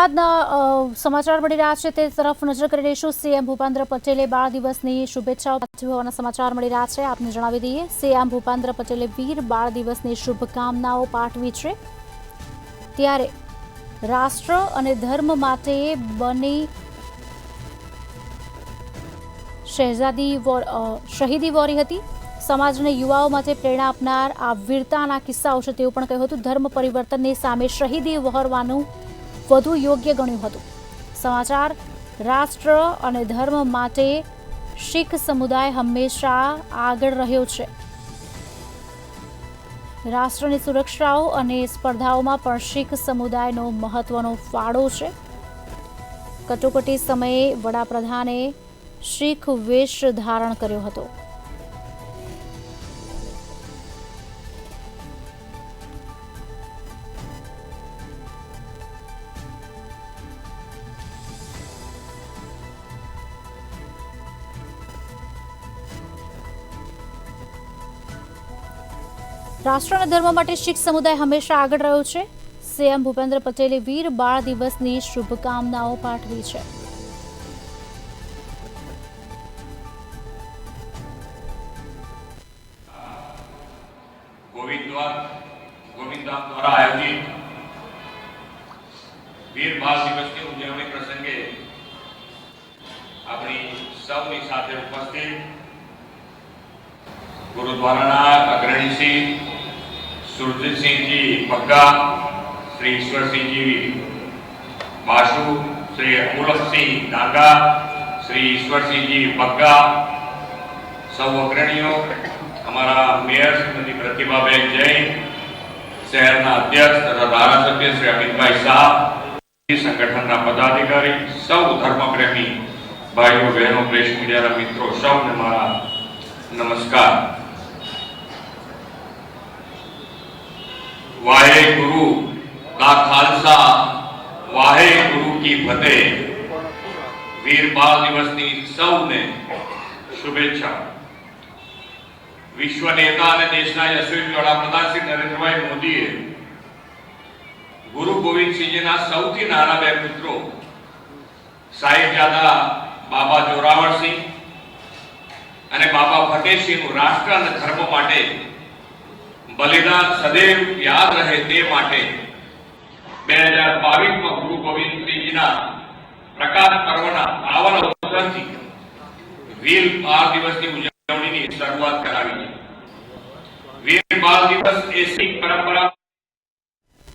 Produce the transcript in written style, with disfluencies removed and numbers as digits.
ત્યારબાદના સમાચાર મળી રહ્યા છે તે તરફ નજર કરી રહીશું। સીએમ ભૂપેન્દ્ર પટેલે બાળ દિવસની શુભેચ્છાઓ પાઠવી હોવાના સમાચાર મળી રહ્યા છે। આપને જણાવી દઈએ, સીએમ ભૂપેન્દ્ર પટેલે વીર બાળ દિવસની શુભકામનાઓ પાઠવી છે। ત્યારે રાષ્ટ્ર અને ધર્મ માટે બની શહીદી વોરી હતી। સમાજને યુવાઓ માટે પ્રેરણા આપનાર આ વીરતાના કિસ્સાઓ છે તેવું પણ કહ્યું હતું। ધર્મ પરિવર્તનની સામે શહીદી વહોરવાનું વધુ યોગ્ય ગણ્યું હતું। સમાચાર રાષ્ટ્ર અને ધર્મ માટે શીખ સમુદાય હંમેશા આગળ રહ્યો છે। રાષ્ટ્રની સુરક્ષાઓ અને સ્પર્ધાઓમાં પણ શીખ સમુદાયનો મહત્વનો ફાળો છે। કટોકટી સમયે વડાપ્રધાને શીખ વેશ ધારણ કર્યો હતો। રાષ્ટ્ર અને ધર્મ માટે શીખ સમુદાય હંમેશા આગળ રહ્યો છે। સીએમ ભૂપેન્દ્ર પટેલે વીર બાળ દિવસની શુભકામનાઓ પાઠવી છે। ગોવિંદધામ દ્વારા આયોજિત વીર બાળ દિવસની ઉજવણી પ્રસંગે આપણી સૌની સાથે ઉપસ્થિત ગુરુદ્વારાના અગ્રણી શ્રી સુરજીતસિંહજી બગ્ગા, શ્રી ઈશ્વરસિંહજી બાસુ, શ્રી અમુલકસિંહ નાગા, શ્રી ઈશ્વરસિંહજી બગ્ગા, સૌ અગ્રણીઓ, हमारा मेयर श्रीमती प्रतिभाबेन जैन, शहरना अध्यक्ष तथा धारासभ्य श्री अमित भाई शाह, संगठन पदाधिकारी, सौ धर्मप्रेमी भाइयों बहनों प्रेस मीडिया मित्रों सौने मारा नमस्कार। वाहे गुरु का खालसा वाहे गुरु की फतेह। वीर बाल दिवस की सौने शुभेच्छा। विश्व नेता અને દેશના યશસ્વી વડાપ્રધાન શ્રી નરેન્દ્રભાઈ મોદીએ ગુરુ ગોવિંદસિંહજીના સૌથી નાના બે પુત્રો સાહિબજાદા બાબા જોરાવરસિંહ અને બાબા ફતેહસિંહનું રાષ્ટ્ર અને ધર્મ માટે બલિદાન સદૈવ યાદ રહે તે માટે 2022માં ગુરુ ગોવિંદસિંહજીના પ્રકાશ પર્વના પાવન અવસરથી વીર બાળ દિવસની ઉજવણીની શરૂઆત કરાવી છે। वीर बाल दिवस એ શીખ પરંપરા